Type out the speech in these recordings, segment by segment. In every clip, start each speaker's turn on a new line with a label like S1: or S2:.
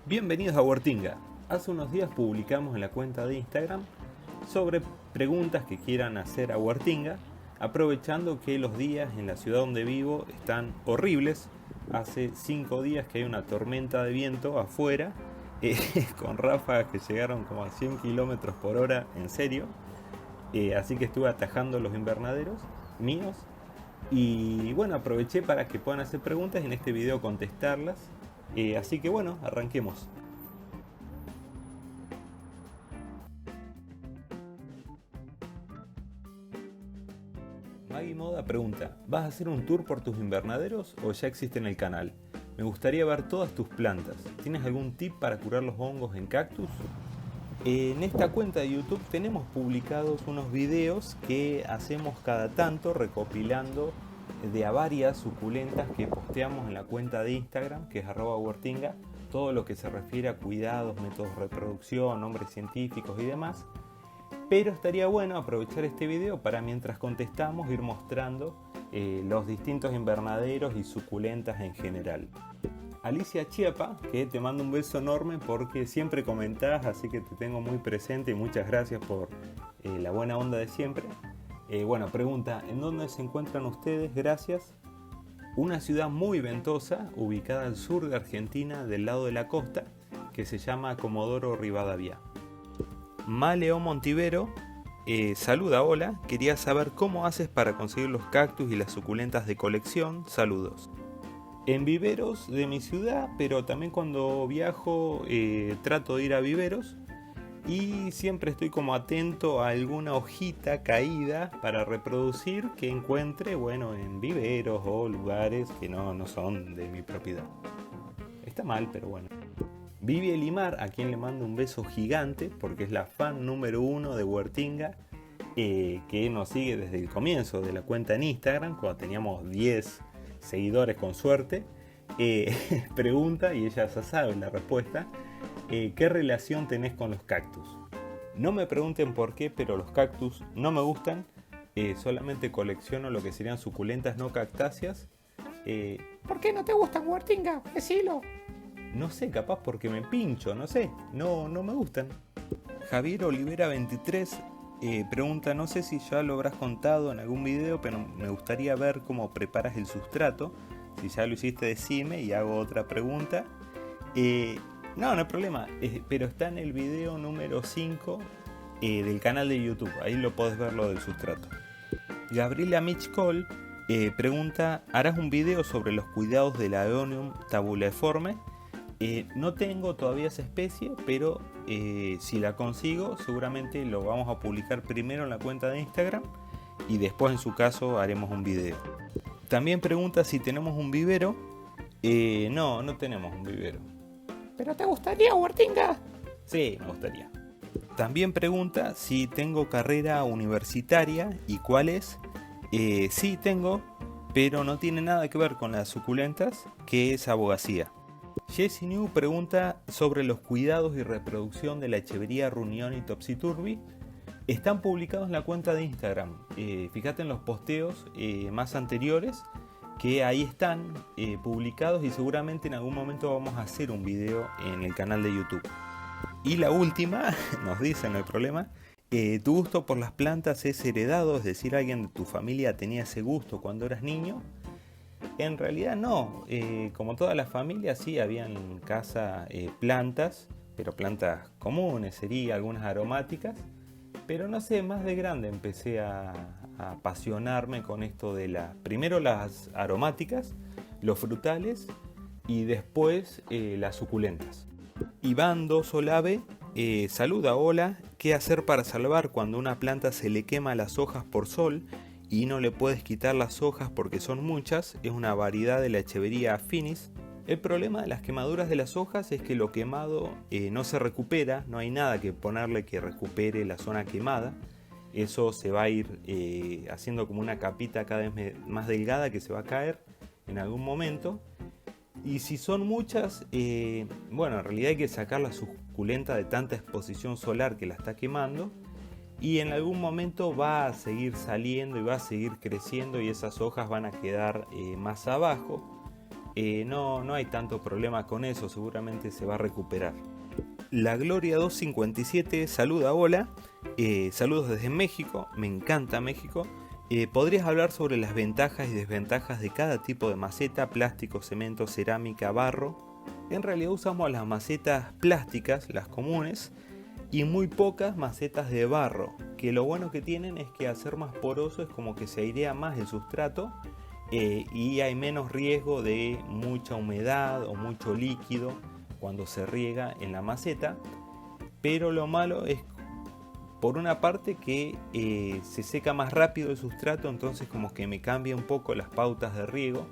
S1: Bienvenidos a Huertinga. Hace unos días publicamos en la cuenta de Instagram sobre preguntas que quieran hacer a Huertinga, aprovechando que los días en la ciudad donde vivo están horribles. Hace 5 días que hay una tormenta de viento afuera, con ráfagas que llegaron como a 100 kilómetros por hora, en serio. Así que estuve atajando los invernaderos míos. Y bueno, aproveché para que puedan hacer preguntas y en este video contestarlas. Así que bueno, arranquemos. Maggie Moda pregunta: ¿vas a hacer un tour por tus invernaderos o ya existe en el canal? Me gustaría ver todas tus plantas. ¿Tienes algún tip para curar los hongos en cactus? En esta cuenta de YouTube tenemos publicados unos videos que hacemos cada tanto recopilando de a varias suculentas que posteamos en la cuenta de Instagram, que es @huertinga, todo lo que se refiere a cuidados, métodos de reproducción, nombres científicos y demás. Pero estaría bueno aprovechar este video para, mientras contestamos, ir mostrando los distintos invernaderos y suculentas en general. Alicia Chiapa, que te mando un beso enorme porque siempre comentás, así que te tengo muy presente y muchas gracias por la buena onda de siempre. Bueno, pregunta: ¿en dónde se encuentran ustedes? Gracias. Una ciudad muy ventosa, ubicada al sur de Argentina, del lado de la costa, que se llama Comodoro Rivadavia. Maleo Montivero saluda: hola, quería saber cómo haces para conseguir los cactus y las suculentas de colección. Saludos. En viveros de mi ciudad, pero también cuando viajo trato de ir a viveros y siempre estoy como atento a alguna hojita caída para reproducir que encuentre, bueno, en viveros o lugares que no son de mi propiedad. Está mal, pero bueno. Vivi Elimar, a quien le mando un beso gigante porque es la fan número 1 de Huertinga, que nos sigue desde el comienzo de la cuenta en Instagram, cuando teníamos 10 seguidores con suerte. Pregunta, y ella ya sabe la respuesta: ¿qué relación tenés con los cactus? No me pregunten por qué, pero los cactus no me gustan. Solamente colecciono lo que serían suculentas no cactáceas.
S2: ¿Por qué no te gustan, Huertinga? Decilo.
S1: No sé, capaz porque me pincho, no sé, no me gustan. Javier Olivera 23 pregunta: no sé si ya lo habrás contado en algún video, pero me gustaría ver cómo preparas el sustrato. Si ya lo hiciste, decime y hago otra pregunta. No hay problema, pero está en el video número 5 del canal de YouTube, ahí lo podés ver, lo del sustrato. Gabriela Mitchell pregunta: ¿harás un video sobre los cuidados del Aeonium tabuliforme? No tengo todavía esa especie, pero si la consigo seguramente lo vamos a publicar primero en la cuenta de Instagram y después, en su caso, haremos un video. También pregunta si tenemos un vivero. No tenemos un vivero.
S2: ¿Pero te gustaría, Huertinga?
S1: Sí, me gustaría. También pregunta si tengo carrera universitaria y cuál es. Sí tengo, pero no tiene nada que ver con las suculentas, que es abogacía. Jessie New pregunta sobre los cuidados y reproducción de la Echeveria Runioni Topsyturvy. Están publicados en la cuenta de Instagram. Fíjate en los posteos más anteriores, que ahí están publicados, y seguramente en algún momento vamos a hacer un video en el canal de YouTube. Y la última, nos dice, no hay problema: ¿tu gusto por las plantas es heredado? Es decir, ¿alguien de tu familia tenía ese gusto cuando eras niño? En realidad no, como toda la familia sí había en casa plantas, pero plantas comunes, sería algunas aromáticas. Pero no sé, más de grande empecé a apasionarme con esto de primero las aromáticas, los frutales y después las suculentas. Iván Dosolave saluda: hola, ¿qué hacer para salvar cuando una planta se le quema las hojas por sol y no le puedes quitar las hojas porque son muchas? Es una variedad de la Echeveria affinis. El problema de las quemaduras de las hojas es que lo quemado no se recupera, no hay nada que ponerle que recupere la zona quemada. Eso se va a ir haciendo como una capita cada vez más delgada que se va a caer en algún momento. Y si son muchas, bueno, en realidad hay que sacar la suculenta de tanta exposición solar que la está quemando, y en algún momento va a seguir saliendo y va a seguir creciendo y esas hojas van a quedar más abajo. no hay tanto problema con eso, seguramente se va a recuperar. La Gloria 257 saluda, hola, saludos desde México, me encanta México. ¿Podrías hablar sobre las ventajas y desventajas de cada tipo de maceta, plástico, cemento, cerámica, barro? En realidad usamos las macetas plásticas, las comunes, y muy pocas macetas de barro, que lo bueno que tienen es que al ser más poroso es como que se airea más el sustrato y hay menos riesgo de mucha humedad o mucho líquido cuando se riega en la maceta, pero lo malo es por una parte que se seca más rápido el sustrato, entonces como que me cambia un poco las pautas de riego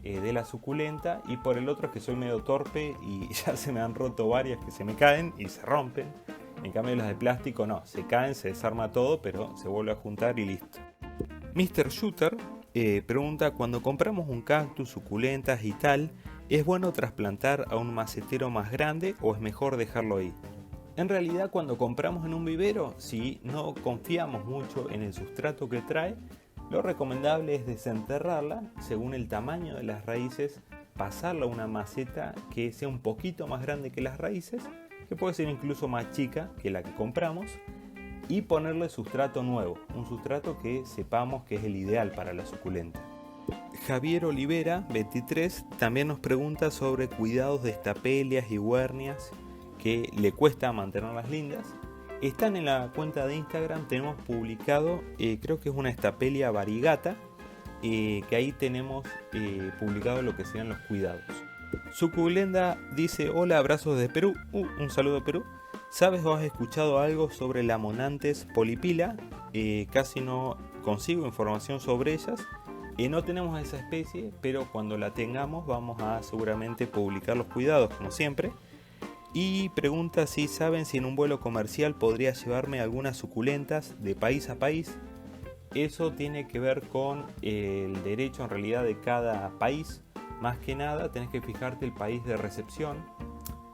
S1: de la suculenta, y por el otro es que soy medio torpe y ya se me han roto varias que se me caen y se rompen. En cambio las de plástico no, se caen, se desarma todo, pero se vuelve a juntar y listo. Mr. Shooter pregunta, cuando compramos un cactus, suculentas y tal, ¿es bueno trasplantar a un macetero más grande o es mejor dejarlo ahí? En realidad cuando compramos en un vivero, si no confiamos mucho en el sustrato que trae, lo recomendable es desenterrarla según el tamaño de las raíces, pasarla a una maceta que sea un poquito más grande que las raíces, que puede ser incluso más chica que la que compramos, y ponerle sustrato nuevo, un sustrato que sepamos que es el ideal para la suculenta. Javier Olivera, 23, también nos pregunta sobre cuidados de estapelias y huernias que le cuesta mantenerlas lindas. Están en la cuenta de Instagram, tenemos publicado, creo que es una estapelia variegata, que ahí tenemos publicado lo que serían los cuidados. Suculenda dice, hola, abrazos desde Perú, un saludo a Perú. ¿Sabes o has escuchado algo sobre la Monanthes polypila? Casi no consigo información sobre ellas. No tenemos esa especie, pero cuando la tengamos vamos a seguramente publicar los cuidados como siempre. Y pregunta si saben si en un vuelo comercial podría llevarme algunas suculentas de país a país. Eso tiene que ver con el derecho en realidad de cada país. Más que nada tenés que fijarte el país de recepción.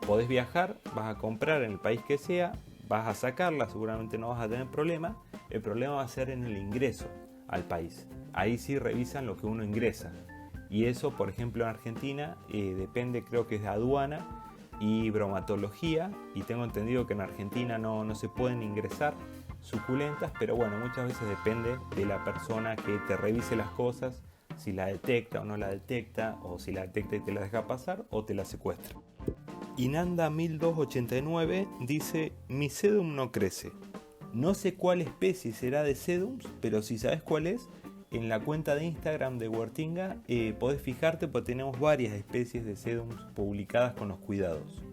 S1: Podés viajar, vas a comprar en el país que sea, vas a sacarla, seguramente no vas a tener problema. El problema va a ser en el ingreso al país. Ahí sí revisan lo que uno ingresa. Y eso, por ejemplo, en Argentina depende, creo que es de aduana y bromatología. Y tengo entendido que en Argentina no se pueden ingresar suculentas, pero bueno, muchas veces depende de la persona que te revise las cosas, si la detecta o no la detecta, o si la detecta y te la deja pasar o te la secuestra. Inanda 1289 dice, mi sedum no crece. No sé cuál especie será de sedums, pero si sabes cuál es, en la cuenta de Instagram de Huertinga podés fijarte porque tenemos varias especies de sedums publicadas con los cuidados.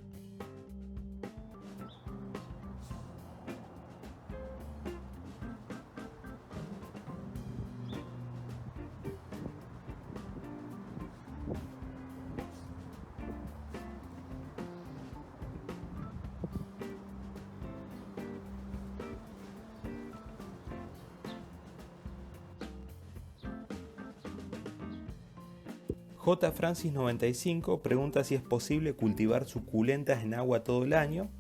S1: J. Francis 95 pregunta si es posible cultivar suculentas en agua todo el año.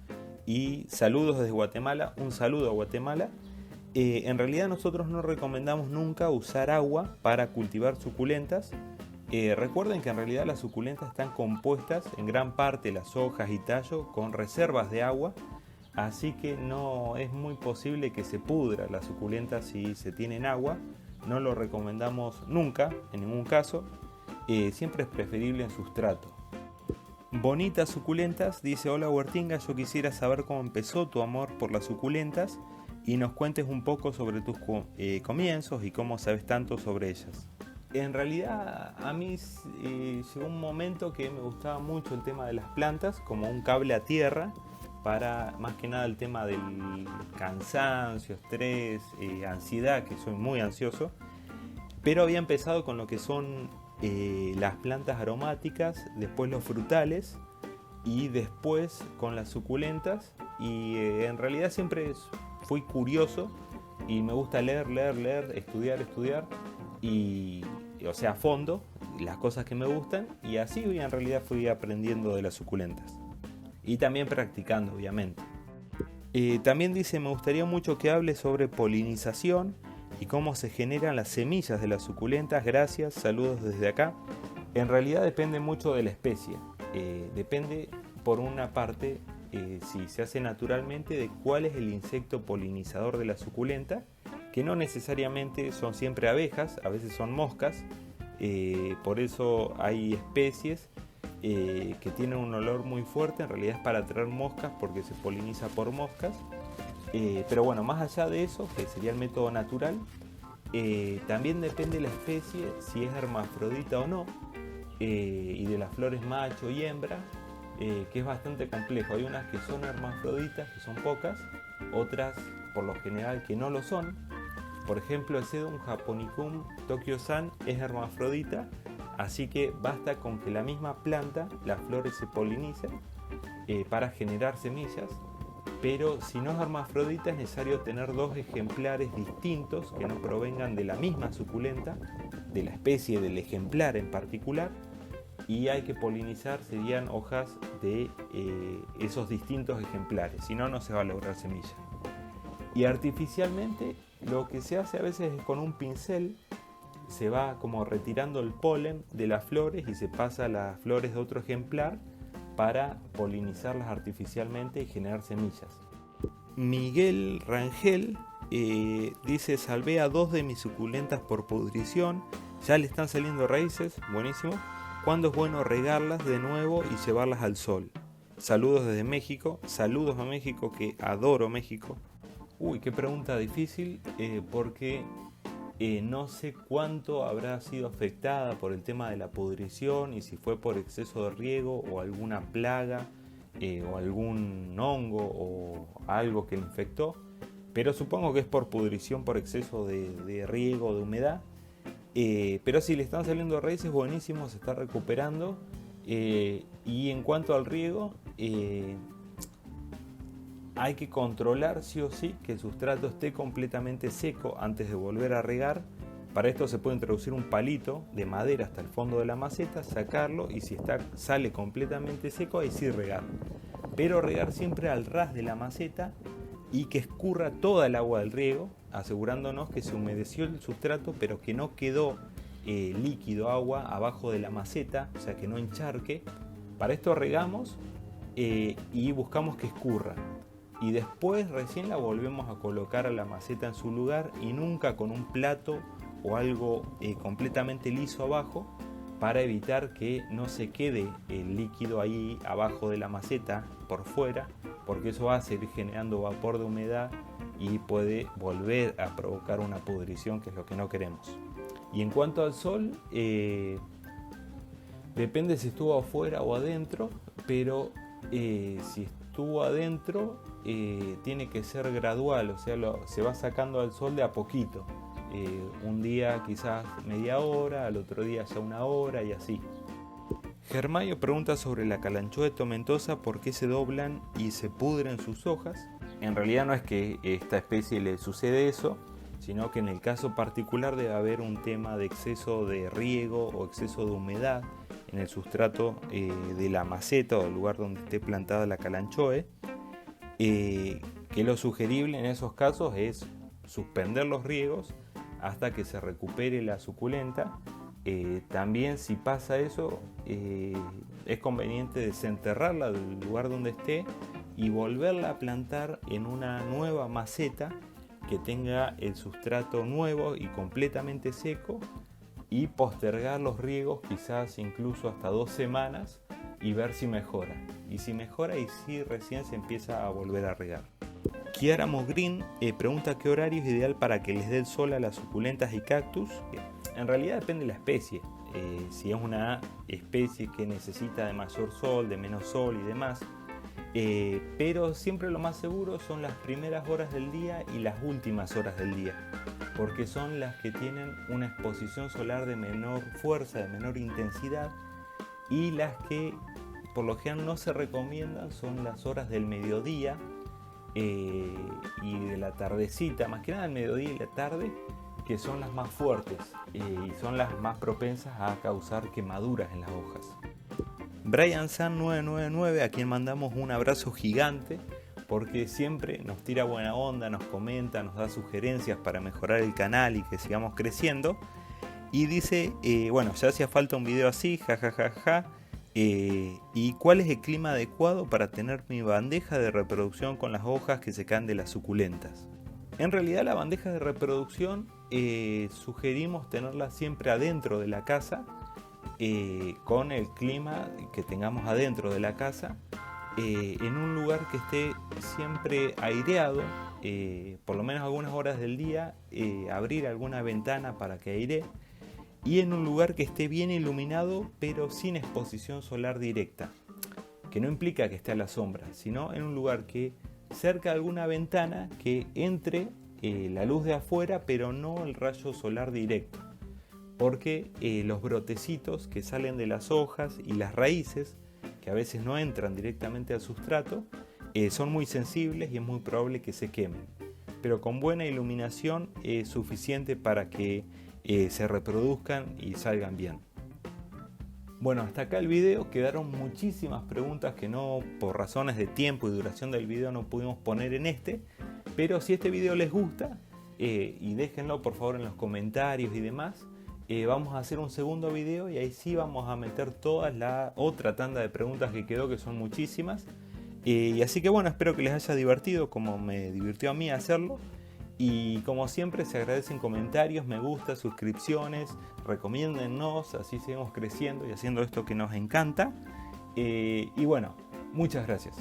S1: Y saludos desde Guatemala, un saludo a Guatemala. En realidad nosotros no recomendamos nunca usar agua para cultivar suculentas. Recuerden que en realidad las suculentas están compuestas en gran parte las hojas y tallo con reservas de agua. Así que no es muy posible que se pudra la suculenta si se tiene en agua. No lo recomendamos nunca, en ningún caso. Siempre es preferible en sustrato. Bonitas suculentas dice, hola Huertinga, yo quisiera saber cómo empezó tu amor por las suculentas y nos cuentes un poco sobre tus comienzos y cómo sabes tanto sobre ellas. En realidad a mí llegó un momento que me gustaba mucho el tema de las plantas como un cable a tierra para más que nada el tema del cansancio, estrés, ansiedad, que soy muy ansioso, pero había empezado con lo que son las plantas aromáticas, después los frutales y después con las suculentas, y en realidad siempre fui curioso y me gusta leer, estudiar y o sea a fondo las cosas que me gustan, y así en realidad fui aprendiendo de las suculentas y también practicando obviamente. También dice, me gustaría mucho que hable sobre polinización y cómo se generan las semillas de las suculentas. Gracias, saludos desde acá. En realidad depende mucho de la especie. Depende, por una parte, si se hace naturalmente, de cuál es el insecto polinizador de la suculenta, que no necesariamente son siempre abejas, a veces son moscas. Por eso hay especies que tienen un olor muy fuerte. En realidad es para atraer moscas porque se poliniza por moscas. Pero bueno, más allá de eso, que sería el método natural, también depende de la especie, si es hermafrodita o no, y de las flores macho y hembra, que es bastante complejo. Hay unas que son hermafroditas, que son pocas, otras por lo general que no lo son. Por ejemplo, el Sedum japonicum tokyo-san es hermafrodita, así que basta con que la misma planta, las flores se polinicen para generar semillas. Pero si no es hermafrodita es necesario tener dos ejemplares distintos que no provengan de la misma suculenta, de la especie del ejemplar en particular, y hay que polinizar, serían hojas de esos distintos ejemplares, si no, no se va a lograr semilla. Y artificialmente lo que se hace a veces es con un pincel, se va como retirando el polen de las flores y se pasa a las flores de otro ejemplar para polinizarlas artificialmente y generar semillas. Miguel Rangel dice: salvé a 2 de mis suculentas por pudrición, ya le están saliendo raíces, buenísimo. ¿Cuándo es bueno regarlas de nuevo y llevarlas al sol? Saludos desde México, saludos a México, que adoro México. Uy, qué pregunta difícil, porque no sé cuánto habrá sido afectada por el tema de la pudrición y si fue por exceso de riego o alguna plaga o algún hongo o algo que le infectó, pero supongo que es por pudrición, por exceso de riego, de humedad. Pero si le están saliendo raíces, buenísimo, se está recuperando. Y en cuanto al riego, hay que controlar sí o sí que el sustrato esté completamente seco antes de volver a regar. Para esto se puede introducir un palito de madera hasta el fondo de la maceta, sacarlo y si sale completamente seco, ahí sí regar. Pero regar siempre al ras de la maceta y que escurra toda el agua del riego, asegurándonos que se humedeció el sustrato pero que no quedó líquido, agua abajo de la maceta, o sea que no encharque. Para esto regamos y buscamos que escurra. Y después recién la volvemos a colocar a la maceta en su lugar y nunca con un plato o algo completamente liso abajo, para evitar que no se quede el líquido ahí abajo de la maceta por fuera, porque eso va a seguir generando vapor de humedad y puede volver a provocar una pudrición, que es lo que no queremos. Y en cuanto al sol, depende si estuvo afuera o adentro, pero si estuvo adentro tiene que ser gradual, o sea, se va sacando al sol de a poquito. Un día quizás media hora, al otro día ya 1 hora y así. Germayo pregunta sobre la calanchoe tomentosa, por qué se doblan y se pudren sus hojas. En realidad no es que a esta especie le sucede eso, sino que en el caso particular debe haber un tema de exceso de riego o exceso de humedad en el sustrato de la maceta o del lugar donde esté plantada la calanchoe, que lo sugerible en esos casos es suspender los riegos hasta que se recupere la suculenta. También si pasa eso, es conveniente desenterrarla del lugar donde esté y volverla a plantar en una nueva maceta que tenga el sustrato nuevo y completamente seco, y postergar los riegos quizás incluso hasta 2 semanas y ver si mejora. Y si mejora, y si recién se empieza a volver a regar. Kiara Mogrin pregunta qué horario es ideal para que les dé el sol a las suculentas y cactus. En realidad depende de la especie. Si es una especie que necesita de mayor sol, de menos sol y demás. Pero siempre lo más seguro son las primeras horas del día y las últimas horas del día, porque son las que tienen una exposición solar de menor fuerza, de menor intensidad, y las que por lo general no se recomiendan son las horas del mediodía y de la tardecita, más que nada el mediodía y la tarde, que son las más fuertes y son las más propensas a causar quemaduras en las hojas. Brian San 999, a quien mandamos un abrazo gigante, porque siempre nos tira buena onda, nos comenta, nos da sugerencias para mejorar el canal y que sigamos creciendo. Y dice, bueno, ya hacía falta un video así, jajajaja. ¿Y cuál es el clima adecuado para tener mi bandeja de reproducción con las hojas que se caen de las suculentas? En realidad la bandeja de reproducción sugerimos tenerla siempre adentro de la casa, con el clima que tengamos adentro de la casa, en un lugar que esté siempre aireado, por lo menos algunas horas del día, abrir alguna ventana para que airee, y en un lugar que esté bien iluminado pero sin exposición solar directa, que no implica que esté a la sombra, sino en un lugar que cerca de alguna ventana que entre la luz de afuera pero no el rayo solar directo, porque los brotecitos que salen de las hojas y las raíces, que a veces no entran directamente al sustrato, son muy sensibles y es muy probable que se quemen, pero con buena iluminación es suficiente para que se reproduzcan y salgan bien. Bueno, hasta acá el video. Quedaron muchísimas preguntas que no, por razones de tiempo y duración del video, no pudimos poner en este, pero si este video les gusta, y déjenlo por favor en los comentarios y demás, vamos a hacer un segundo video y ahí sí vamos a meter toda la otra tanda de preguntas que quedó, que son muchísimas, y así que bueno, espero que les haya divertido como me divirtió a mí hacerlo. Y como siempre se agradecen comentarios, me gusta, suscripciones, recomiéndennos, así seguimos creciendo y haciendo esto que nos encanta. Y bueno, muchas gracias.